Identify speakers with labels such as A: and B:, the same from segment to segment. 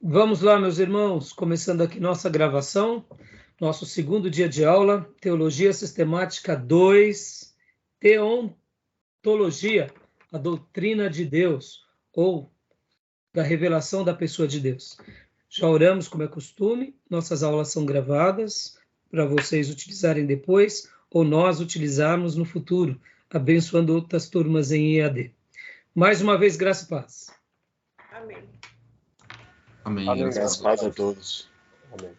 A: Vamos lá, meus irmãos, começando aqui nossa gravação, nosso segundo dia de aula, Teologia Sistemática 2, Teontologia, a doutrina de Deus, ou da revelação da pessoa de Deus. Já oramos, como é costume, nossas aulas são gravadas para vocês utilizarem depois, ou nós utilizarmos no futuro, abençoando outras turmas em EAD. Mais uma vez, graça e paz.
B: Amém.
C: Amém.
D: Amém. Graças a todos. Amém.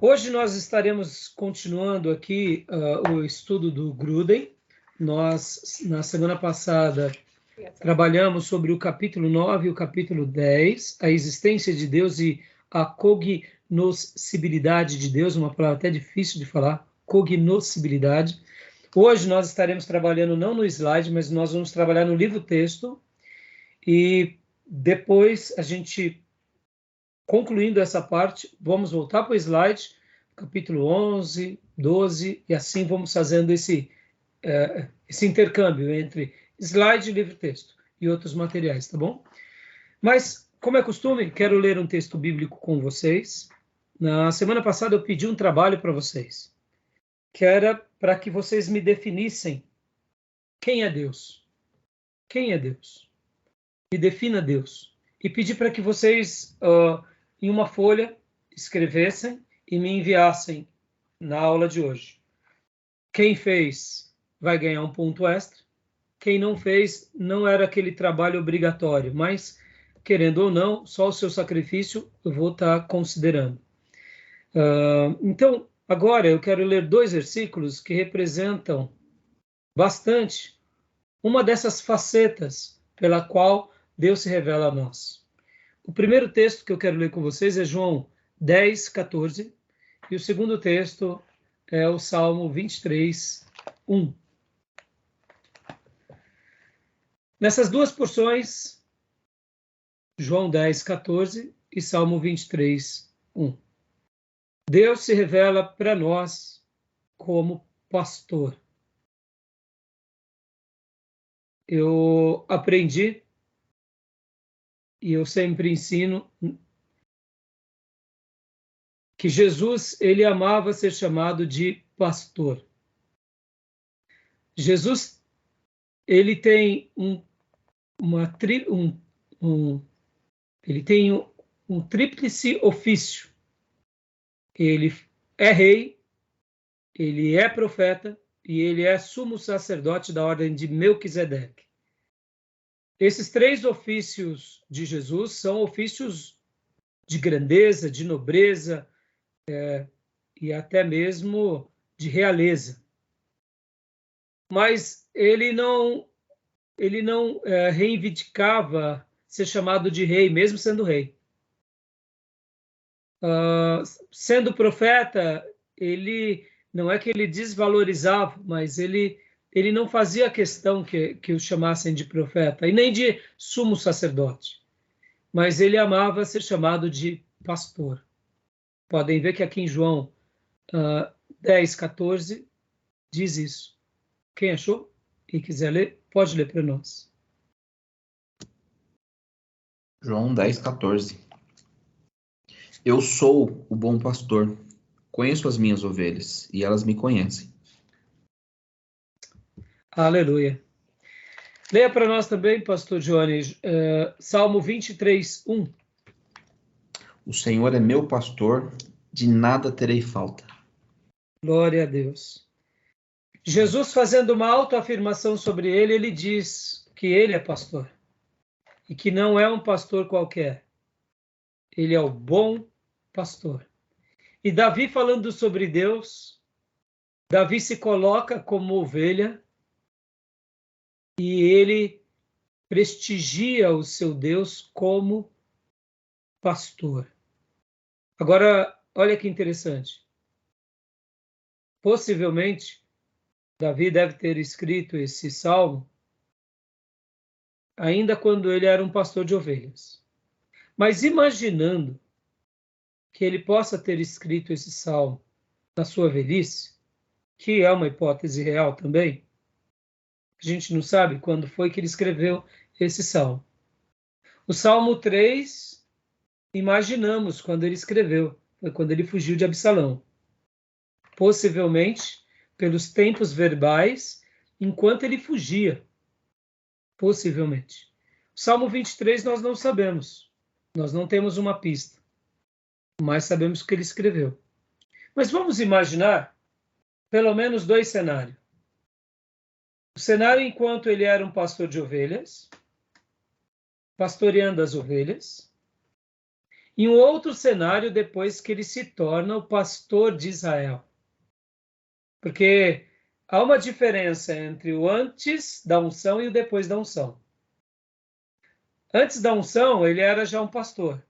A: Hoje nós estaremos continuando aqui o estudo do Gruden. Nós, na semana passada, trabalhamos sobre o capítulo 9 e o capítulo 10, a existência de Deus e a cognoscibilidade de Deus, uma palavra até difícil de falar, cognoscibilidade. Hoje nós estaremos trabalhando não no slide, mas nós vamos trabalhar no livro-texto e depois a gente, concluindo essa parte, vamos voltar para o slide, capítulo 11, 12, e assim vamos fazendo esse intercâmbio entre slide e livro-texto e outros materiais, tá bom? Mas, como é costume, quero ler um texto bíblico com vocês. Na semana passada eu pedi um trabalho para vocês, que era para que vocês me definissem quem é Deus. Quem é Deus? Me defina Deus. E pedi para que vocês, em uma folha, escrevessem e me enviassem na aula de hoje. Quem fez vai ganhar um ponto extra. Quem não fez, não era aquele trabalho obrigatório, mas, querendo ou não, só o seu sacrifício eu vou estar considerando. Então, agora eu quero ler 2 versículos que representam bastante uma dessas facetas pela qual Deus se revela a nós. O primeiro texto que eu quero ler com vocês é João 10, 14, e o segundo texto é o Salmo 23, 1. Nessas duas porções, João 10, 14 e Salmo 23, 1. Deus se revela para nós como pastor. Eu aprendi, e eu sempre ensino, que Jesus, ele amava ser chamado de pastor. Jesus, ele tem um tríplice ofício. Ele é rei, ele é profeta e ele é sumo sacerdote da ordem de Melquisedeque. Esses 3 ofícios de Jesus são ofícios de grandeza, de nobreza e até mesmo de realeza. Mas ele não reivindicava ser chamado de rei, mesmo sendo rei. Sendo profeta, ele não é que ele desvalorizava, mas ele não fazia questão que o chamassem de profeta, e nem de sumo sacerdote. Mas ele amava ser chamado de pastor. Podem ver que aqui em João 10, 14, diz isso. Quem achou e quiser ler, pode ler para nós.
C: João 10, 14. Eu sou o bom pastor, conheço as minhas ovelhas, e elas me conhecem.
A: Aleluia. Leia para nós também, pastor Johnny, Salmo 23, 1.
C: O Senhor é meu pastor, de nada terei falta.
A: Glória a Deus. Jesus, fazendo uma autoafirmação sobre ele, ele diz que ele é pastor. E que não é um pastor qualquer. Ele é o bom pastor. E Davi, falando sobre Deus, Davi se coloca como ovelha e ele prestigia o seu Deus como pastor. Agora, olha que interessante. Possivelmente, Davi deve ter escrito esse salmo ainda quando ele era um pastor de ovelhas. Mas imaginando que ele possa ter escrito esse salmo na sua velhice, que é uma hipótese real também, a gente não sabe quando foi que ele escreveu esse salmo. O Salmo 3 imaginamos quando ele escreveu, foi quando ele fugiu de Absalão. Possivelmente pelos tempos verbais, enquanto ele fugia. Possivelmente. O Salmo 23 nós não sabemos. Nós não temos uma pista. Mas sabemos que ele escreveu. Mas vamos imaginar pelo menos 2 cenários. O cenário enquanto ele era um pastor de ovelhas, pastoreando as ovelhas, e um outro cenário depois que ele se torna o pastor de Israel. Porque há uma diferença entre o antes da unção e o depois da unção. Antes da unção, ele era já um pastor,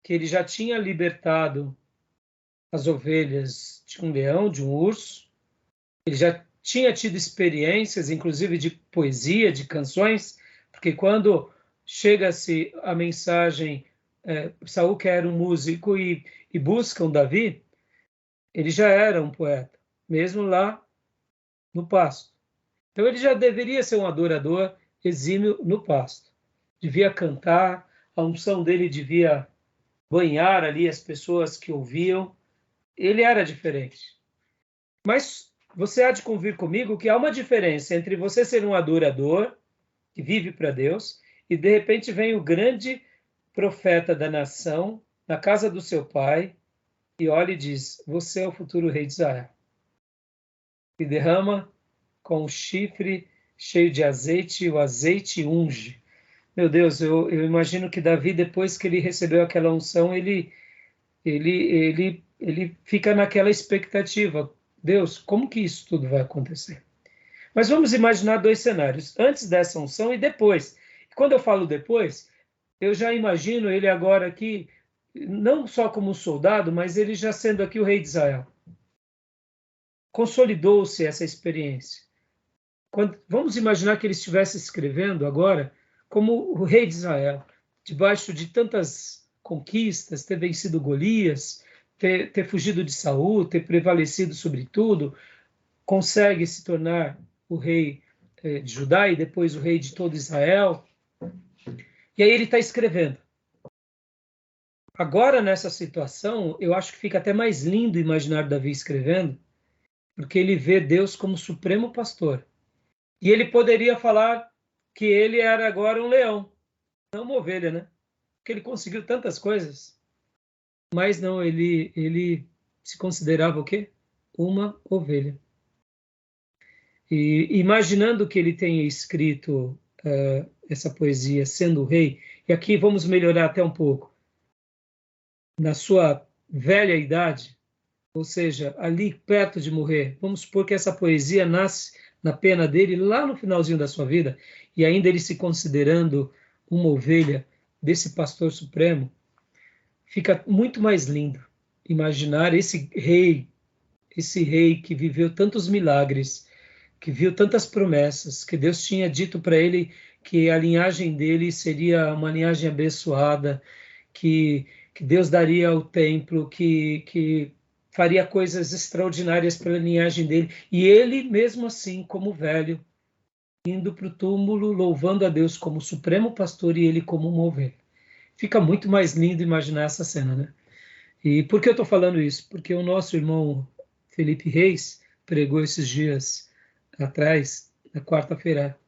A: que ele já tinha libertado as ovelhas de um leão, de um urso, ele já tinha tido experiências, inclusive de poesia, de canções, porque quando chega-se a mensagem, Saul que era um músico e buscam Davi, ele já era um poeta, mesmo lá no pasto. Então ele já deveria ser um adorador exímio no pasto. Devia cantar, a unção dele devia banhar ali as pessoas que ouviam. Ele era diferente. Mas você há de convir comigo que há uma diferença entre você ser um adorador, que vive para Deus, e de repente vem o grande profeta da nação, na casa do seu pai, e olha e diz, você é o futuro rei de Israel. E derrama com o chifre cheio de azeite, e o azeite unge. Meu Deus, eu imagino que Davi, depois que ele recebeu aquela unção, ele fica naquela expectativa. Deus, como que isso tudo vai acontecer? Mas vamos imaginar 2 cenários, antes dessa unção e depois. Quando eu falo depois, eu já imagino ele agora aqui, não só como soldado, mas ele já sendo aqui o rei de Israel. Consolidou-se essa experiência. Vamos imaginar que ele estivesse escrevendo agora como o rei de Israel, debaixo de tantas conquistas, ter vencido Golias, ter fugido de Saul, ter prevalecido sobre tudo, consegue se tornar o rei de Judá e depois o rei de todo Israel. E aí ele está escrevendo. Agora, nessa situação, eu acho que fica até mais lindo imaginar Davi escrevendo, porque ele vê Deus como supremo pastor. E ele poderia falar que ele era agora um leão, não uma ovelha, né? Porque ele conseguiu tantas coisas. Mas não, ele se considerava o quê? Uma ovelha. E imaginando que ele tenha escrito essa poesia sendo o rei, e aqui vamos melhorar até um pouco, na sua velha idade, ou seja, ali perto de morrer, vamos supor que essa poesia nasce na pena dele lá no finalzinho da sua vida, e ainda ele se considerando uma ovelha desse pastor supremo, fica muito mais lindo imaginar esse rei que viveu tantos milagres, que viu tantas promessas, que Deus tinha dito para ele que a linhagem dele seria uma linhagem abençoada, que Deus daria o templo, que faria coisas extraordinárias pela linhagem dele, e ele, mesmo assim, como velho, indo para o túmulo, louvando a Deus como supremo pastor e ele como uma ovelha. Fica muito mais lindo imaginar essa cena, né? E por que eu estou falando isso? Porque o nosso irmão Felipe Reis pregou esses dias atrás, na quarta-feira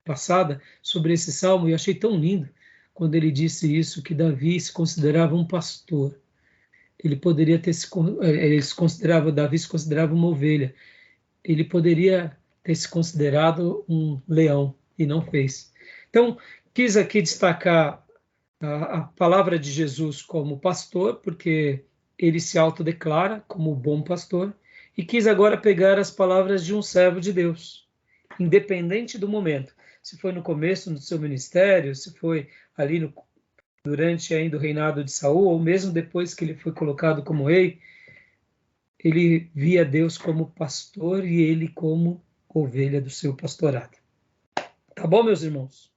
A: passada, sobre esse salmo, e eu achei tão lindo quando ele disse isso, que Davi se considerava um pastor. Ele poderia ter Davi se considerava uma ovelha. Ele poderia ter se considerado um leão, e não fez. Então, quis aqui destacar a palavra de Jesus como pastor, porque ele se autodeclara como bom pastor, e quis agora pegar as palavras de um servo de Deus, independente do momento. Se foi no começo do seu ministério, se foi ali durante ainda o reinado de Saul, ou mesmo depois que ele foi colocado como rei, ele via Deus como pastor e ele como ovelha do seu pastorado. Tá bom, meus irmãos?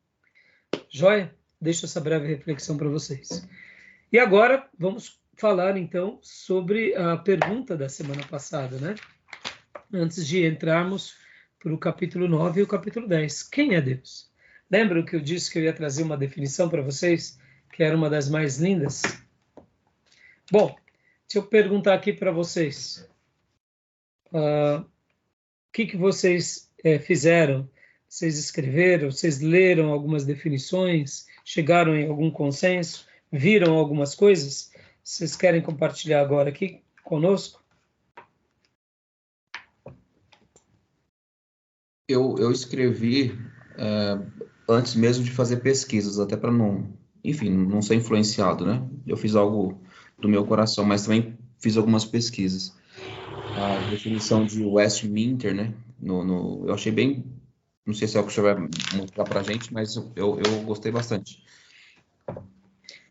A: Joia? Deixo essa breve reflexão para vocês. E agora vamos falar então sobre a pergunta da semana passada, né? Antes de entrarmos para o capítulo 9 e o capítulo 10. Quem é Deus? Lembram que eu disse que eu ia trazer uma definição para vocês? que era uma das mais lindas. Bom, deixa eu perguntar aqui para vocês. O que vocês fizeram? Vocês escreveram? Vocês leram algumas definições? Chegaram em algum consenso? Viram algumas coisas? Vocês querem compartilhar agora aqui conosco?
C: Eu escrevi antes mesmo de fazer pesquisas, até para não, enfim, não ser influenciado, né? Eu fiz algo do meu coração, mas também fiz algumas pesquisas. A definição de Westminster, né? Eu achei bem, não sei se é o que o senhor vai mostrar para a gente, mas eu gostei bastante.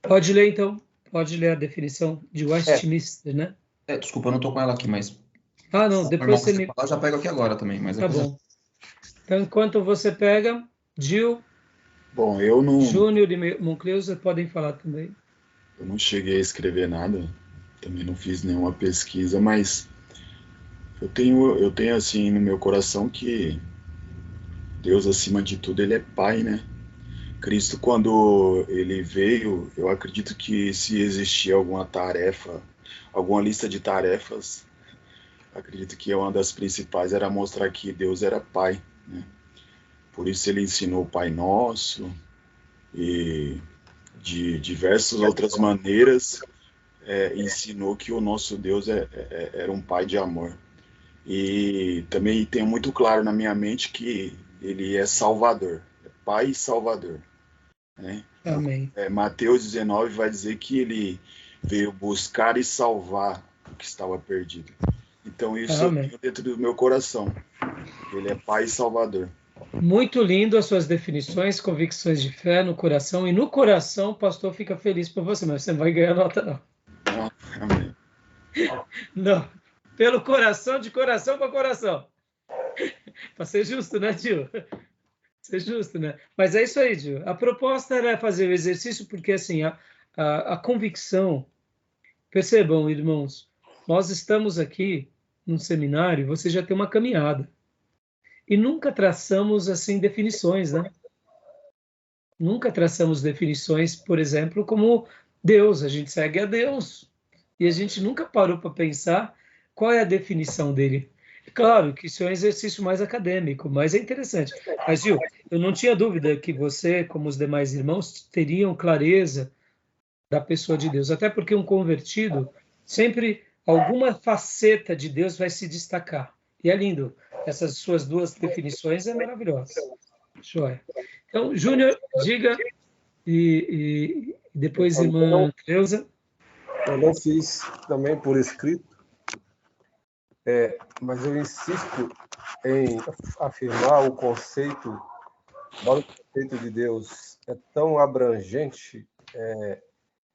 A: Pode ler, então. Pode ler a definição de Westminster, né?
C: Desculpa, eu não estou com ela aqui, mas...
A: não, depois você me...
C: Eu já pego aqui agora também, mas...
A: Tá bom. Então, enquanto você pega, Gil,
D: Bom, eu não...
A: Júnior e Moncleusa podem falar também.
D: Eu não cheguei a escrever nada, também não fiz nenhuma pesquisa, mas eu tenho assim no meu coração que Deus, acima de tudo, ele é Pai, né? Cristo, quando ele veio, eu acredito que se existia alguma tarefa, alguma lista de tarefas, acredito que uma das principais era mostrar que Deus era Pai, né? Por isso ele ensinou o Pai Nosso e de diversas outras maneiras ensinou que o nosso Deus era um Pai de amor. E também tenho muito claro na minha mente que ele é Salvador, é Pai e Salvador, né?
A: Amém.
D: Mateus 19 vai dizer que ele veio buscar e salvar o que estava perdido. Então isso eu tenho dentro do meu coração. Ele é Pai e Salvador.
A: Muito lindo as suas definições, convicções de fé no coração. E no coração o pastor fica feliz por você, mas você não vai ganhar nota, não.
D: Amém.
A: Não. Pelo coração, de coração para coração. Para ser justo, né, tio? Ser justo, né? Mas é isso aí, tio. A proposta era fazer o exercício porque, assim, a convicção... Percebam, irmãos, nós estamos aqui num seminário, você já tem uma caminhada. E nunca traçamos, assim, definições, né? Nunca traçamos definições, por exemplo, como Deus. A gente segue a Deus. E a gente nunca parou para pensar qual é a definição dele. É claro que isso é um exercício mais acadêmico, mas é interessante. Mas, Gil, eu não tinha dúvida que você, como os demais irmãos, teriam clareza da pessoa de Deus. Até porque um convertido, sempre alguma faceta de Deus vai se destacar. E é lindo. Essas suas duas definições é maravilhosa. Joia. Então, Júnior, diga, e depois irmã Cleusa.
B: Eu não fiz também por escrito, mas eu insisto em afirmar o conceito de Deus é tão abrangente,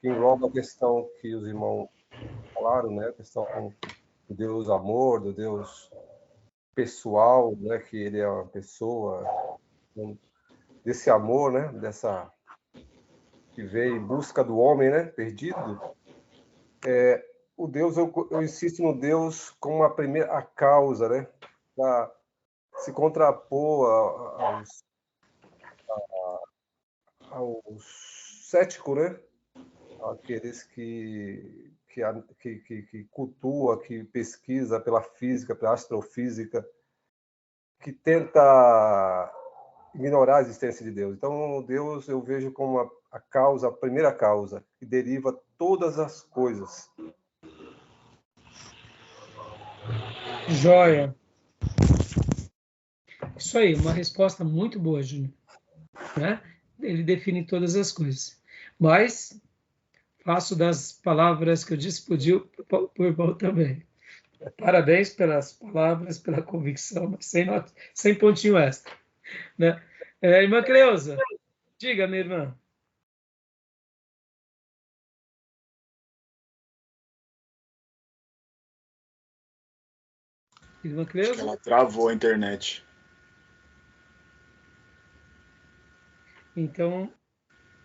B: que engloba a questão que os irmãos falaram, né? A questão do Deus amor, do Deus pessoal, né? Que ele é uma pessoa, desse amor, né? Que veio em busca do homem, né? Perdido. O Deus, eu insisto no Deus como a causa, né? Para se contrapor aos céticos, né? Aqueles que cultua, que pesquisa pela física, pela astrofísica, que tenta ignorar a existência de Deus. Então, Deus eu vejo como a primeira causa, que deriva todas as coisas.
A: Joia. Isso aí, uma resposta muito boa, Júnior. Né? Ele define todas as coisas. Mas faço das palavras que eu disse por bom também. Parabéns pelas palavras, pela convicção, mas sem pontinho extra. Né? Irmã Cleusa, diga, minha irmã. Irmã Cleusa?
D: Acho que ela travou a internet.
A: Então,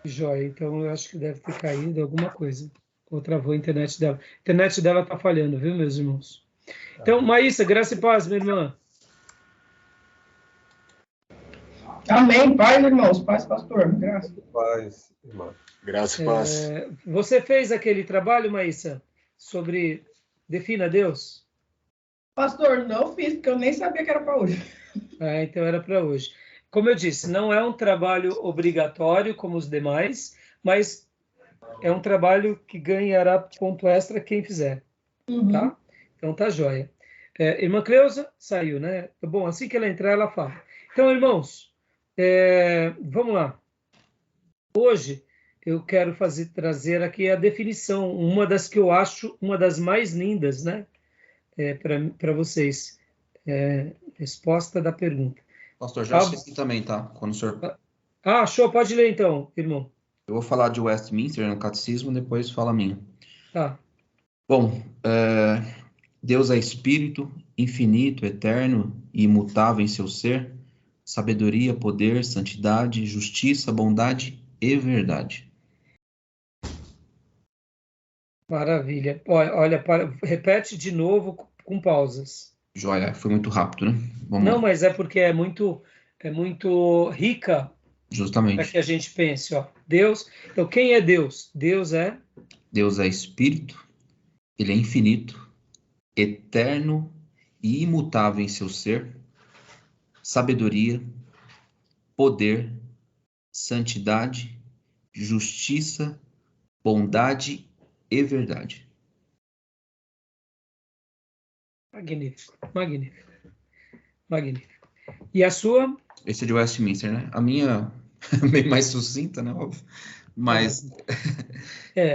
A: joia. Então, eu acho que deve ter caído alguma coisa. Ou travou a internet dela. A internet dela está falhando, viu, meus irmãos? Então, Maísa, graça e paz, minha irmã.
E: Amém. Paz, irmãos. Paz, pastor. Graças.
B: Paz, irmão.
D: Graça e paz.
A: Você fez aquele trabalho, Maísa, sobre defina Deus?
E: Pastor, não fiz, porque eu nem sabia que era para hoje.
A: Então era para hoje. Como eu disse, não é um trabalho obrigatório como os demais, mas é um trabalho que ganhará ponto extra quem fizer, tá? Então tá joia. Irmã Cleusa saiu, né? Bom, assim que ela entrar, ela fala. Então, irmãos, vamos lá. Hoje eu quero trazer aqui a definição, uma das que eu acho uma das mais lindas, né? Para vocês. Resposta da pergunta.
C: Pastor, já esqueci também, tá? Quando o senhor...
A: Show, pode ler então, irmão.
C: Eu vou falar de Westminster no catecismo, depois fala a minha.
A: Tá.
C: Bom, Deus é espírito, infinito, eterno e imutável em seu ser, sabedoria, poder, santidade, justiça, bondade e verdade.
A: Maravilha. Olha, repete de novo com pausas.
C: Joia, foi muito rápido, né?
A: Não, mas é porque é muito rica.
C: Justamente.
A: Para que a gente pense, Deus. Então, quem é Deus? Deus é
C: espírito, ele é infinito, eterno e imutável em seu ser, sabedoria, poder, santidade, justiça, bondade e verdade.
A: Magnífico, magnífico, magnífico. E a sua?
C: Esse é de Westminster, né? A minha é bem mais sucinta, né? Óbvio. Mas...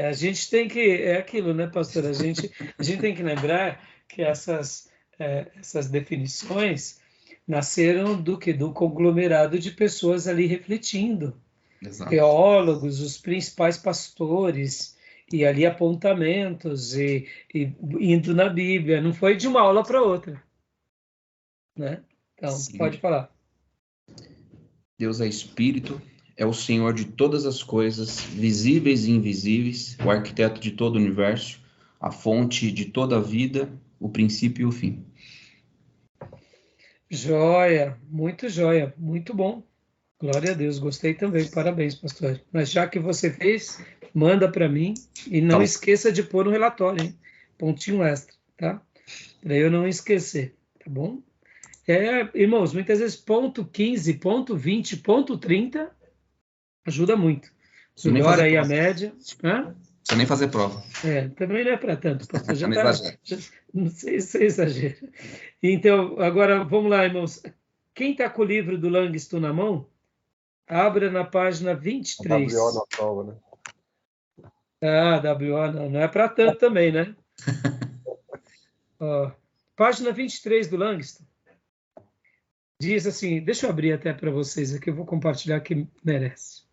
A: a gente tem que... É aquilo, né, pastor? A gente tem que lembrar que essas definições nasceram do conglomerado de pessoas ali refletindo. Exato. Teólogos, os principais pastores, e ali apontamentos, e indo na Bíblia. Não foi de uma aula para outra. Né? Então, sim. Pode falar.
C: Deus é espírito, é o Senhor de todas as coisas, visíveis e invisíveis, o arquiteto de todo o universo, a fonte de toda a vida, o princípio e o fim.
A: Joia, muito bom. Glória a Deus, gostei também, parabéns, pastor. Mas já que você fez, manda para mim e não esqueça de pôr no relatório, hein? Pontinho extra, tá? Para eu não esquecer, tá bom? Irmãos, muitas vezes ponto 15, ponto 20, ponto 30 ajuda muito. Melhora aí a média.
C: Não precisa nem fazer prova.
A: Também não é para tanto, pastor. Não sei se é exagero. Então, agora, vamos lá, irmãos. Quem está com o livro do Langston na mão, abra na página 23.
B: WO na prova, né?
A: WO não é para tanto também, né? Página 23 do Langston. Diz assim, deixa eu abrir até para vocês aqui, eu vou compartilhar que merece.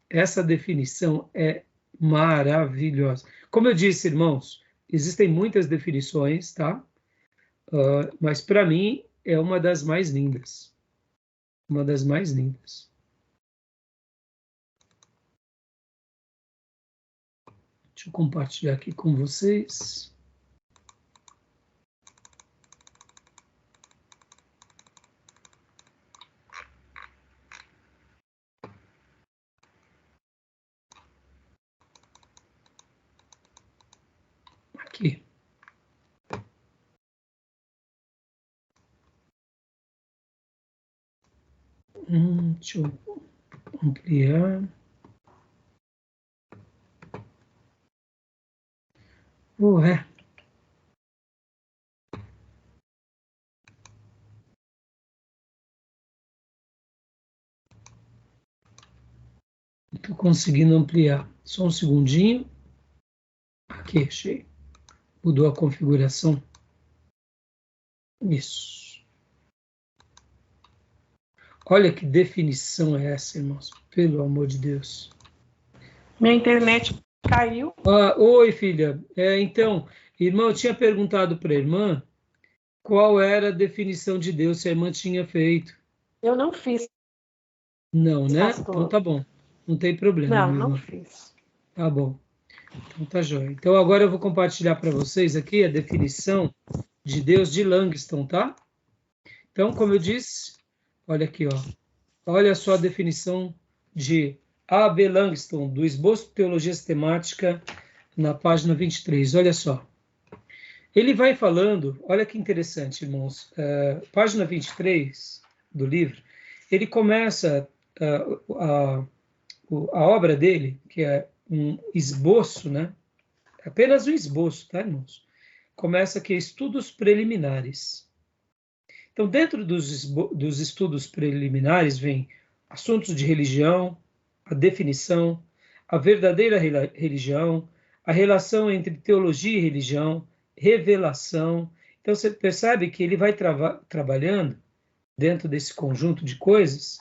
A: Essa definição é maravilhosa. Como eu disse, irmãos, existem muitas definições, tá? Mas para mim é uma das mais lindas. Uma das mais lindas. Deixa eu compartilhar aqui com vocês. Aqui. Deixa eu ampliar. Estou conseguindo ampliar. Só um segundinho. Aqui, achei. Mudou a configuração. Isso. Olha que definição é essa, irmãos. Pelo amor de Deus.
E: Minha internet caiu.
A: Oi, filha. Então, irmã, eu tinha perguntado para a irmã qual era a definição de Deus, se a irmã tinha feito.
E: Eu não fiz.
A: Não, né? Pastor. Então tá bom. Não tem problema.
E: Não fiz.
A: Tá bom. Então tá jóia. Então agora eu vou compartilhar para vocês aqui a definição de Deus de Langston, tá? Então, como eu disse, olha aqui, ó. Olha só a definição de A.B. Langston, do Esboço de Teologia Sistemática, na página 23. Olha só. Ele vai falando, olha que interessante, irmãos, página 23 do livro, ele começa a obra dele, que é um esboço, né? Apenas um esboço, tá, irmãos? Começa aqui, estudos preliminares. Então, dentro dos estudos preliminares, vem assuntos de religião, a definição, a verdadeira religião, a relação entre teologia e religião, revelação. Então, você percebe que ele vai trabalhando dentro desse conjunto de coisas,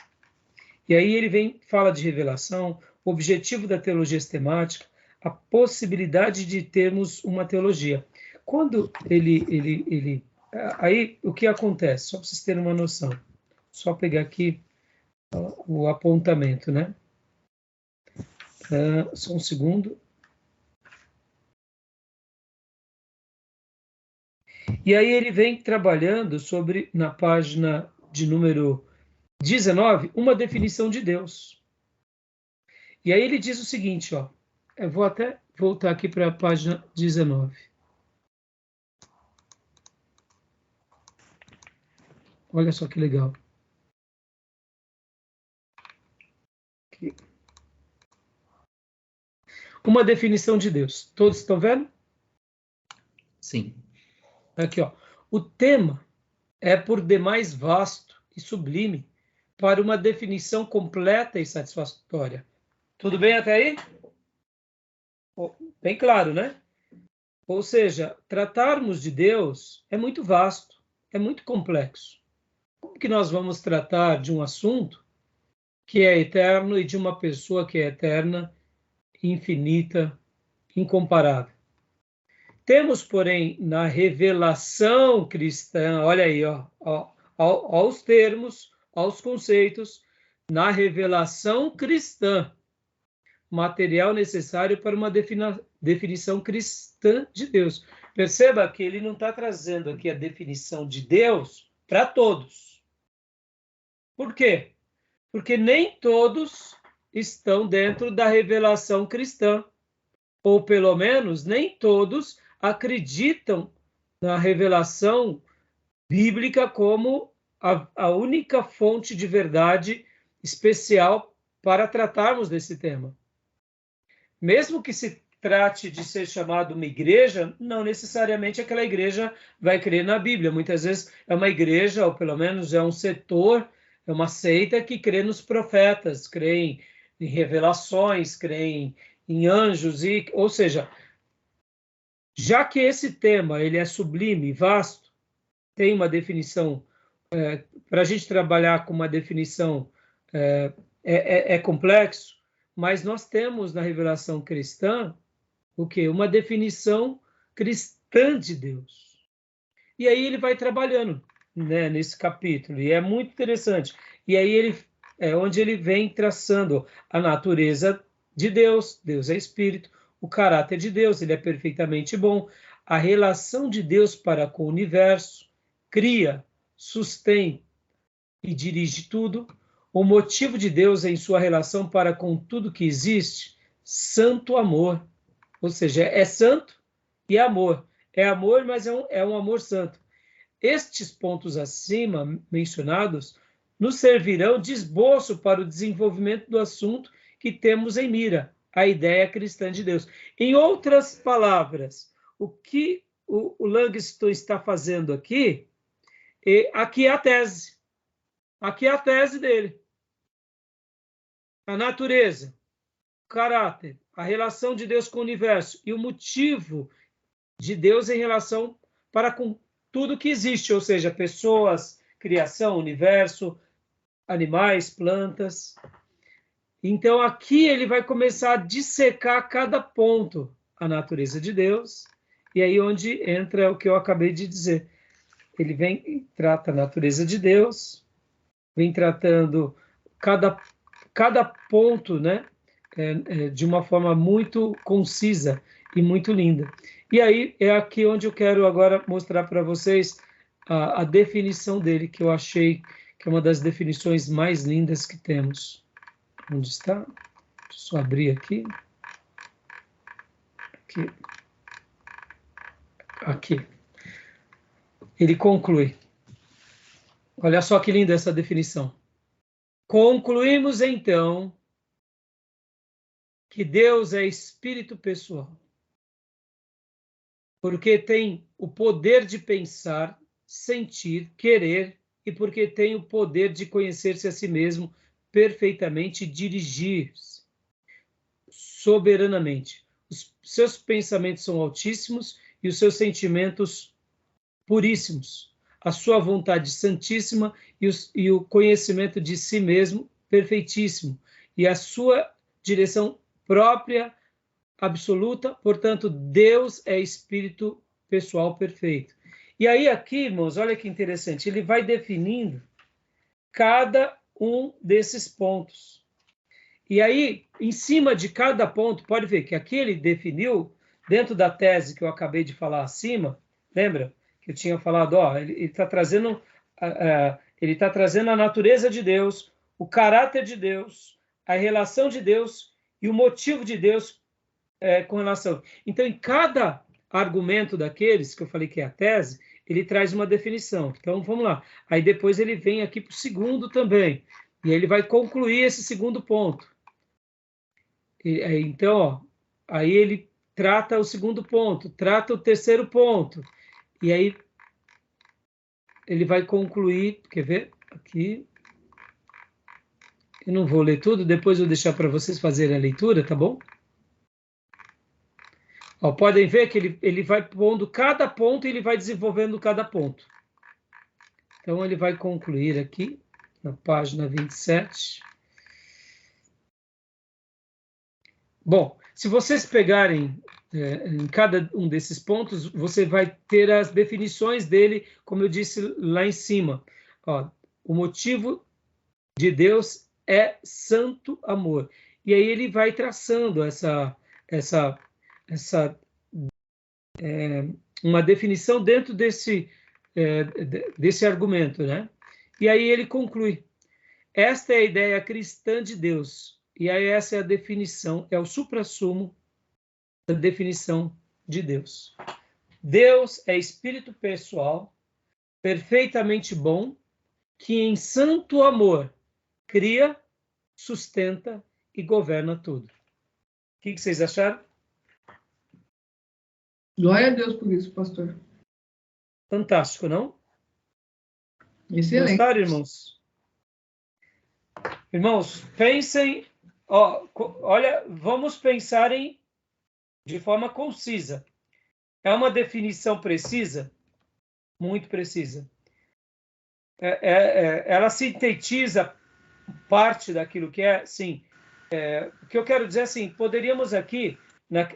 A: e aí ele fala de revelação, o objetivo da teologia sistemática, a possibilidade de termos uma teologia. Quando aí, o que acontece? Só para vocês terem uma noção. Só pegar aqui o apontamento, né? Só um segundo. E aí ele vem trabalhando sobre, na página de número 19, uma definição de Deus. E aí ele diz o seguinte, ó. Eu vou até voltar aqui para a página 19. Olha só que legal. Aqui. Uma definição de Deus. Todos estão vendo?
C: Sim.
A: Aqui, ó. O tema é por demais vasto e sublime para uma definição completa e satisfatória. Tudo bem até aí? Bem claro, né? Ou seja, tratarmos de Deus é muito vasto, é muito complexo. Como que nós vamos tratar de um assunto que é eterno e de uma pessoa que é eterna, infinita, incomparável? Temos, porém, na revelação cristã, olha aí, aos termos, aos conceitos, na revelação cristã, material necessário para uma definição cristã de Deus. Perceba que ele não está trazendo aqui a definição de Deus para todos. Por quê? Porque nem todos estão dentro da revelação cristã, ou pelo menos nem todos acreditam na revelação bíblica como a única fonte de verdade especial para tratarmos desse tema. Mesmo que se trate de ser chamado uma igreja, não necessariamente aquela igreja vai crer na Bíblia. Muitas vezes é uma igreja, ou pelo menos é um setor, é uma seita que crê nos profetas, crê em revelações, crê em anjos, ou seja, já que esse tema ele é sublime e vasto, tem uma definição, para a gente trabalhar com uma definição é complexo, mas nós temos na revelação cristã o quê? Uma definição cristã de Deus. E aí ele vai trabalhando, né, nesse capítulo, e é muito interessante. E aí onde ele vem traçando a natureza de Deus, Deus é espírito, o caráter de Deus, ele é perfeitamente bom, a relação de Deus para com o universo, cria, sustém e dirige tudo, o motivo de Deus em sua relação para com tudo que existe, santo amor, ou seja, é santo e é amor. É amor, mas é um amor santo. Estes pontos acima mencionados nos servirão de esboço para o desenvolvimento do assunto que temos em mira, a ideia cristã de Deus. Em outras palavras, o que o Langston está fazendo aqui, aqui é a tese. Aqui é a tese dele. A natureza, o caráter, a relação de Deus com o universo e o motivo de Deus em relação para com tudo que existe, ou seja, pessoas, criação, universo, animais, plantas. Então, aqui ele vai começar a dissecar cada ponto, a natureza de Deus, e aí onde entra o que eu acabei de dizer. Ele vem e trata a natureza de Deus, vem tratando cada ponto, né, de uma forma muito concisa e muito linda. E aí é aqui onde eu quero agora mostrar para vocês a definição dele, que eu achei que é uma das definições mais lindas que temos. Onde está? Deixa eu só abrir aqui. Aqui. Ele conclui. Olha só que linda essa definição. Concluímos, então, que Deus é espírito pessoal, porque tem o poder de pensar, sentir, querer, e porque tem o poder de conhecer-se a si mesmo perfeitamente e dirigir-se soberanamente. Os seus pensamentos são altíssimos e os seus sentimentos puríssimos. A sua vontade santíssima e o conhecimento de si mesmo perfeitíssimo. E a sua direção própria, absoluta. Portanto, Deus é espírito pessoal perfeito. E aí aqui, irmãos, olha que interessante. Ele vai definindo cada um desses pontos. E aí, em cima de cada ponto, pode ver que aqui ele definiu, dentro da tese que eu acabei de falar acima, lembra? Que eu tinha falado, ele está trazendo a natureza de Deus, o caráter de Deus, a relação de Deus e o motivo de Deus com relação. Então, em cada argumento daqueles que eu falei que é a tese, ele traz uma definição. Então, vamos lá. Aí depois ele vem aqui para o segundo também. E ele vai concluir esse segundo ponto. Então, aí ele trata o segundo ponto, trata o terceiro ponto. E aí ele vai concluir, quer ver? Aqui. Eu não vou ler tudo, depois eu vou deixar para vocês fazerem a leitura, tá bom? Podem ver que ele vai pondo cada ponto e ele vai desenvolvendo cada ponto. Então, ele vai concluir aqui, na página 27. Bom, se vocês pegarem em cada um desses pontos, você vai ter as definições dele, como eu disse lá em cima. O motivo de Deus é santo amor. E aí ele vai traçando uma definição dentro desse argumento, né? E aí ele conclui. Esta é a ideia cristã de Deus. E aí essa é a definição, é o suprassumo da definição de Deus. Deus é espírito pessoal, perfeitamente bom, que em santo amor cria, sustenta e governa tudo. O que vocês acharam?
E: Glória a Deus por isso, pastor.
A: Fantástico, não?
E: Excelente.
A: Gostaram, irmãos? Irmãos, pensem, olha, vamos pensar de forma concisa. É uma definição precisa? Muito precisa. Ela sintetiza parte daquilo que é? Sim. O que eu quero dizer é assim, poderíamos aqui,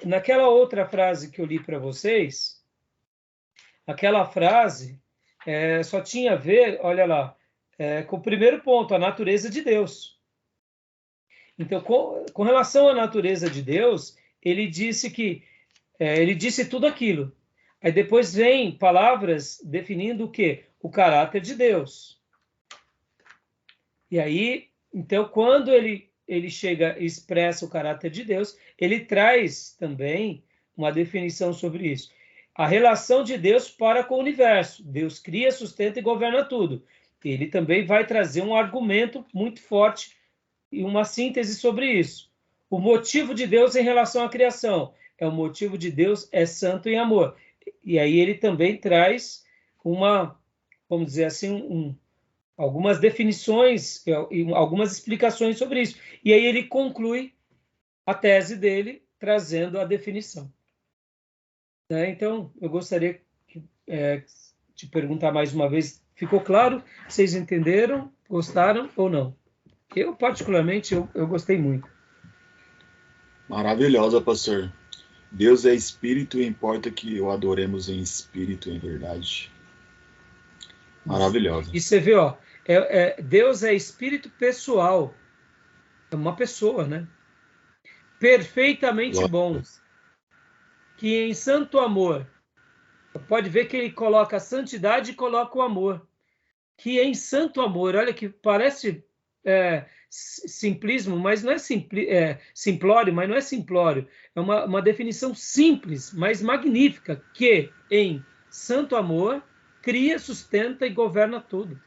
A: naquela outra frase que eu li para vocês, aquela frase só tinha a ver, olha lá, com o primeiro ponto, a natureza de Deus. Então, com relação à natureza de Deus, ele disse ele disse tudo aquilo. Aí depois vem palavras definindo o quê? O caráter de Deus. E aí, então, quando ele chega e expressa o caráter de Deus, ele traz também uma definição sobre isso. A relação de Deus para com o universo. Deus cria, sustenta e governa tudo. Ele também vai trazer um argumento muito forte e uma síntese sobre isso. O motivo de Deus em relação à criação. O motivo de Deus é santo em amor. E aí ele também traz vamos dizer assim, algumas definições, algumas explicações sobre isso. E aí ele conclui a tese dele, trazendo a definição. Então, eu gostaria de perguntar mais uma vez, ficou claro? Vocês entenderam? Gostaram ou não? Eu, particularmente, eu gostei muito.
D: Maravilhosa, pastor. Deus é espírito e importa que o adoremos em espírito e em verdade. Maravilhosa.
A: E você vê, Deus é espírito pessoal. É uma pessoa, né? Perfeitamente bom. Que em santo amor. pode ver que ele coloca a santidade e coloca o amor. Que em santo amor, olha que parece simplismo, mas não é simplório, mas não é simplório. É uma definição simples, mas magnífica, que em santo amor cria, sustenta e governa tudo.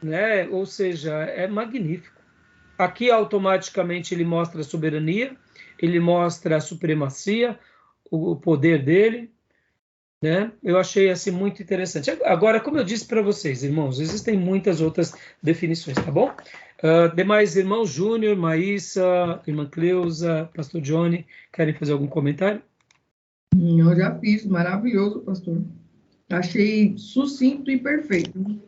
A: Né? Ou seja, é magnífico. Aqui automaticamente ele mostra a soberania, ele mostra a supremacia, o poder dele, né? Eu achei assim muito interessante. Agora, como eu disse para vocês, irmãos, existem muitas outras definições, tá bom? Demais irmãos, Júnior, Maísa, irmã Cleusa, pastor Johnny, querem fazer algum comentário?
E: Eu já fiz, maravilhoso, pastor. Achei sucinto e perfeito.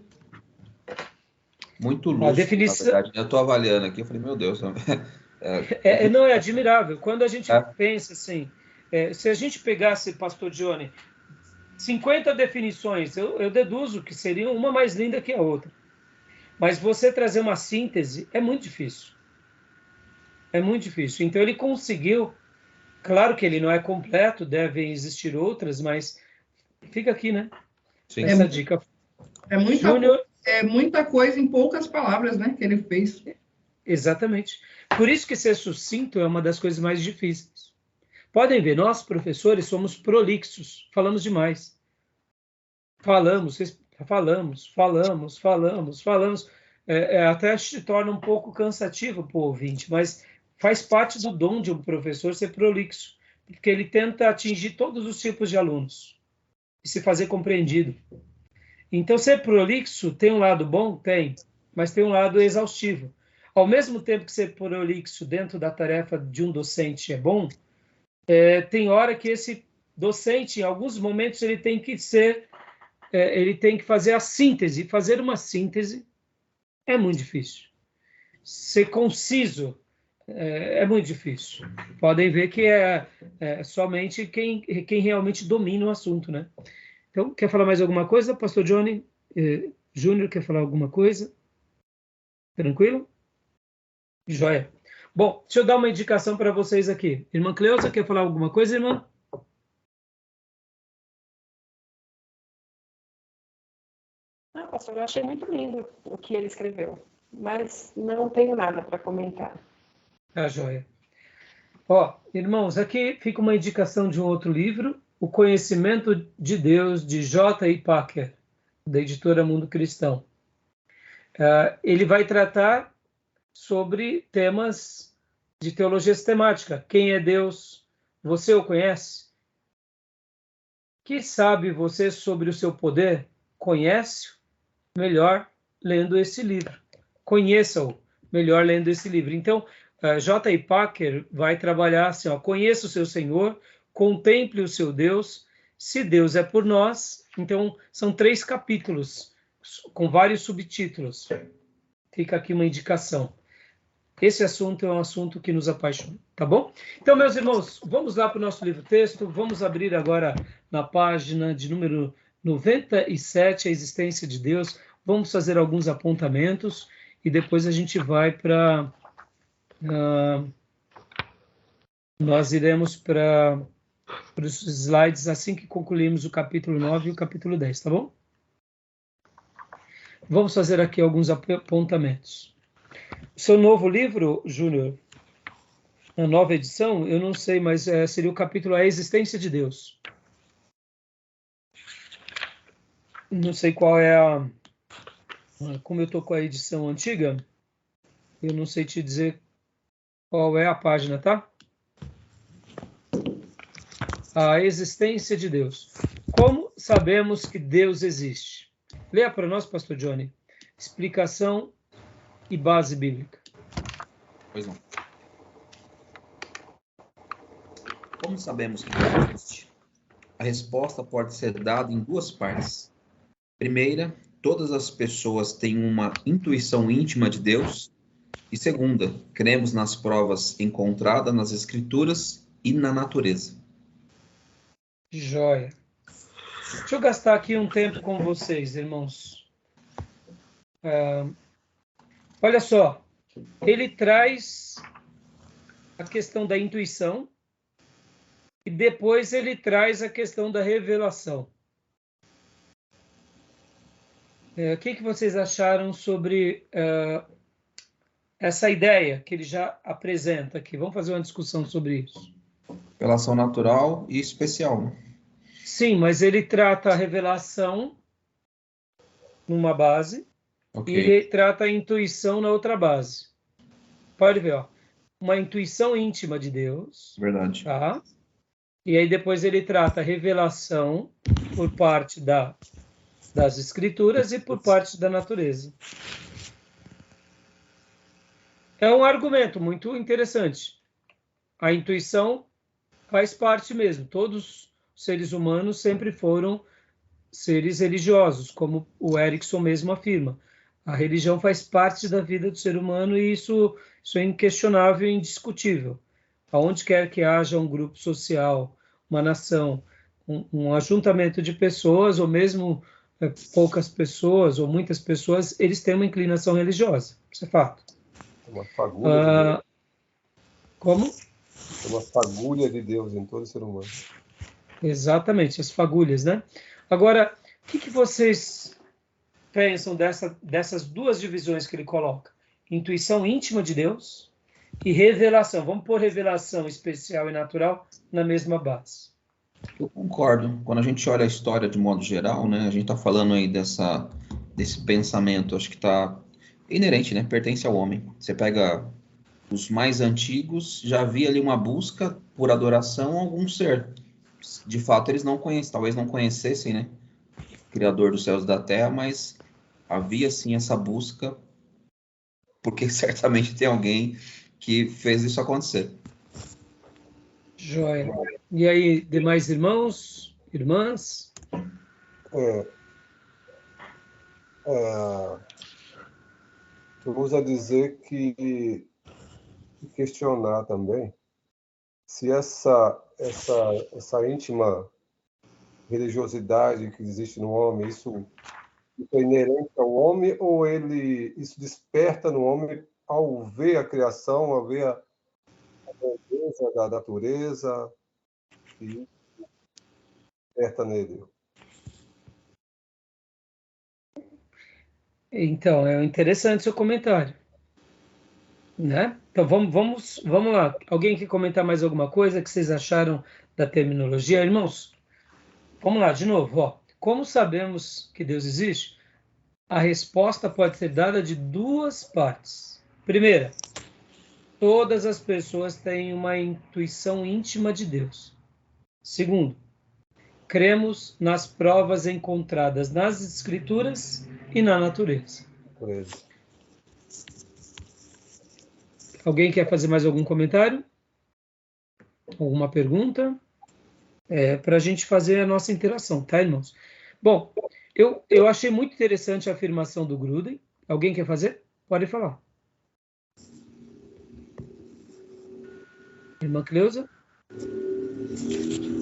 C: Muito lúcido, na verdade. Eu estou avaliando aqui, eu falei, meu Deus.
A: Não, é admirável. Quando a gente pensa assim, se a gente pegasse, pastor Johnny, 50 definições, eu deduzo que seriam uma mais linda que a outra. Mas você trazer uma síntese é muito difícil. É muito difícil. Então ele conseguiu, claro que ele não é completo, devem existir outras, mas fica aqui, né?
C: Sim.
A: Essa dica.
E: É muita coisa em poucas palavras, né, que ele fez.
A: Exatamente. Por isso que ser sucinto é uma das coisas mais difíceis. Podem ver, nós, professores, somos prolixos, falamos demais. Falamos. Até se torna um pouco cansativo para o ouvinte, mas faz parte do dom de um professor ser prolixo, porque ele tenta atingir todos os tipos de alunos e se fazer compreendido. Então, ser prolixo tem um lado bom? Tem, mas tem um lado exaustivo. Ao mesmo tempo que ser prolixo dentro da tarefa de um docente é bom, tem hora que esse docente, em alguns momentos, ele tem que fazer a síntese. Fazer uma síntese é muito difícil. Ser conciso é muito difícil. Podem ver que é somente quem realmente domina o assunto, né? Então, quer falar mais alguma coisa, pastor Johnny? Júnior, quer falar alguma coisa? Tranquilo? Joia. Bom, deixa eu dar uma indicação para vocês aqui. Irmã Cleusa, quer falar alguma coisa, irmã?
F: Pastor, eu achei muito lindo o que ele escreveu, mas não tenho nada para comentar.
A: Joia. Irmãos, aqui fica uma indicação de um outro livro, O Conhecimento de Deus, de J.I. Packer, da editora Mundo Cristão. Ele vai tratar sobre temas de teologia sistemática. Quem é Deus? Você o conhece? Que sabe você sobre o seu poder? Conhece-o melhor lendo esse livro. Conheça-o melhor lendo esse livro. Então, J.I. Packer vai trabalhar assim, conheça o seu Senhor, contemple o seu Deus, se Deus é por nós. Então, são 3 capítulos, com vários subtítulos. Fica aqui uma indicação. Esse assunto é um assunto que nos apaixona, tá bom? Então, meus irmãos, vamos lá para o nosso livro-texto, vamos abrir agora na página de número 97, a existência de Deus, vamos fazer alguns apontamentos e depois a gente vai para... nós iremos para os slides assim que concluirmos o capítulo 9 e o capítulo 10, tá bom? Vamos fazer aqui alguns apontamentos. O seu novo livro, Júnior, a nova edição, eu não sei, mas seria o capítulo A Existência de Deus. Não sei qual é como eu estou com a edição antiga, eu não sei te dizer qual é a página, tá? A existência de Deus. Como sabemos que Deus existe? Leia para nós, pastor Johnny. Explicação e base bíblica.
C: Pois não. Como sabemos que Deus existe? A resposta pode ser dada em 2 partes. Primeira, todas as pessoas têm uma intuição íntima de Deus. E segunda, cremos nas provas encontradas nas Escrituras e na natureza.
A: Joia. Deixa eu gastar aqui um tempo com vocês, irmãos. Olha só, ele traz a questão da intuição e depois ele traz a questão da revelação. O que vocês acharam sobre essa ideia que ele já apresenta aqui? Vamos fazer uma discussão sobre isso.
C: Revelação natural e especial, né?
A: Sim, mas ele trata a revelação numa base,
C: Ok.
A: e ele trata a intuição na outra base. Pode ver, ó. Uma intuição íntima de Deus.
C: Verdade.
A: Tá? E aí depois ele trata a revelação por parte das escrituras e por parte da natureza. É um argumento muito interessante. A intuição faz parte mesmo. Todos os seres humanos sempre foram seres religiosos, como o Erickson mesmo afirma. A religião faz parte da vida do ser humano e isso é inquestionável e indiscutível. Aonde quer que haja um grupo social, uma nação, um ajuntamento de pessoas, ou mesmo poucas pessoas, ou muitas pessoas, eles têm uma inclinação religiosa. Isso é fato.
B: Uma fagulha
A: como?
B: Uma fagulha de Deus em todo ser humano.
A: Exatamente, as fagulhas, né? Agora, o que vocês pensam dessas duas divisões que ele coloca? Intuição íntima de Deus e revelação. Vamos pôr revelação especial e natural na mesma base.
C: Eu concordo. Quando a gente olha a história de modo geral, né, a gente está falando aí desse pensamento, acho que está inerente, né, pertence ao homem. Você pega os mais antigos, já havia ali uma busca por adoração a algum ser. De fato, eles não conhecem, talvez não conhecessem, né, o Criador dos céus e da terra, mas havia sim essa busca, porque certamente tem alguém que fez isso acontecer.
A: Joia. E aí, demais irmãos, irmãs?
B: Vamos a dizer que questionar também se essa íntima religiosidade que existe no homem, isso é inerente ao homem ou isso desperta no homem ao ver a criação, ao ver a beleza da natureza e desperta nele?
A: Então, é interessante seu comentário, né? Então, vamos lá. Alguém quer comentar mais alguma coisa que vocês acharam da terminologia? Irmãos, vamos lá, de novo. Ó. Como sabemos que Deus existe? A resposta pode ser dada de duas partes. Primeira, todas as pessoas têm uma intuição íntima de Deus. Segundo, cremos nas provas encontradas nas Escrituras e na natureza. Alguém quer fazer mais algum comentário? Alguma pergunta? Para a gente fazer a nossa interação, tá, irmãos? Bom, eu achei muito interessante a afirmação do Gruden. Alguém quer fazer? Pode falar. Irmã Cleusa?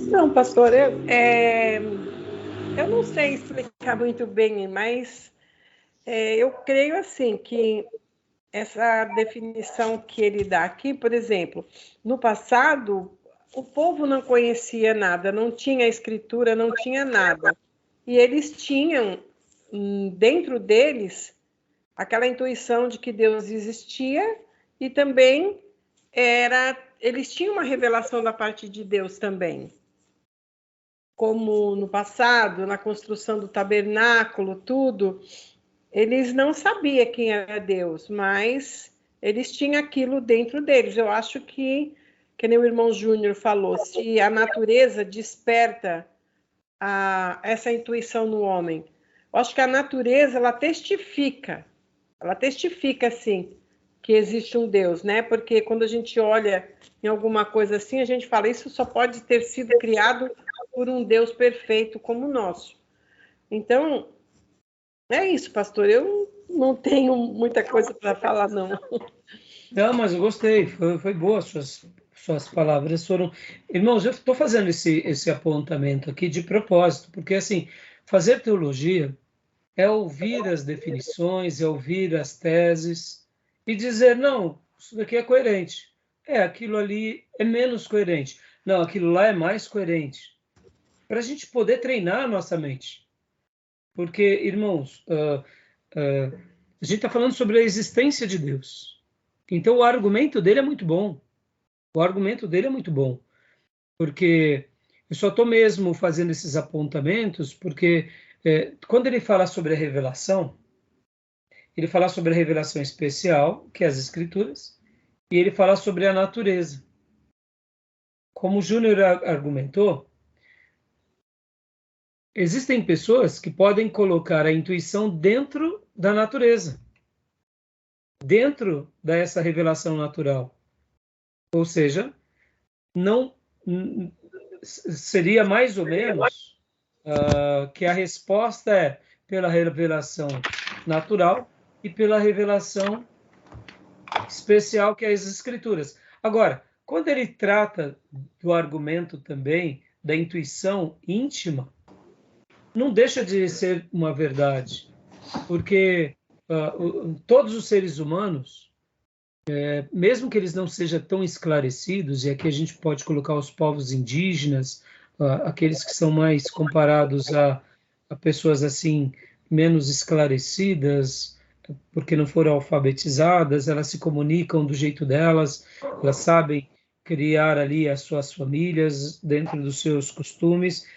F: Não, pastor, eu não sei explicar muito bem, mas eu creio assim que essa definição que ele dá aqui, por exemplo, no passado o povo não conhecia nada, não tinha escritura, não tinha nada. E eles tinham dentro deles aquela intuição de que Deus existia e também eles tinham uma revelação da parte de Deus também. Como no passado, na construção do tabernáculo, tudo, eles não sabiam quem era Deus, mas eles tinham aquilo dentro deles. Eu acho que nem o irmão Júnior falou, se a natureza desperta essa intuição no homem, eu acho que a natureza, ela testifica, assim, que existe um Deus, né? Porque quando a gente olha em alguma coisa assim, a gente fala, isso só pode ter sido criado por um Deus perfeito como o nosso. Então, é isso, pastor. Eu não tenho muita coisa para falar, não.
A: Não, mas eu gostei. Foi boa suas palavras. Irmãos, eu estou fazendo esse apontamento aqui de propósito, porque, assim, fazer teologia é ouvir as definições, é ouvir as teses e dizer, não, isso daqui é coerente. Aquilo ali é menos coerente. não, aquilo lá é mais coerente. Para a gente poder treinar a nossa mente. Porque, irmãos, a gente está falando sobre a existência de Deus. Então, o argumento dele é muito bom. O argumento dele é muito bom. Porque eu só estou mesmo fazendo esses apontamentos porque quando ele fala sobre a revelação, ele fala sobre a revelação especial, que é as Escrituras, e ele fala sobre a natureza. Como o Júnior argumentou, existem pessoas que podem colocar a intuição dentro da natureza, dentro dessa revelação natural. Ou seja, não seria mais ou menos que a resposta é pela revelação natural e pela revelação especial, que é as Escrituras. Agora, quando ele trata do argumento também da intuição íntima, não deixa de ser uma verdade, porque todos os seres humanos, mesmo que eles não sejam tão esclarecidos, e aqui a gente pode colocar os povos indígenas, aqueles que são mais comparados a pessoas assim menos esclarecidas, porque não foram alfabetizadas, elas se comunicam do jeito delas, elas sabem criar ali as suas famílias dentro dos seus costumes,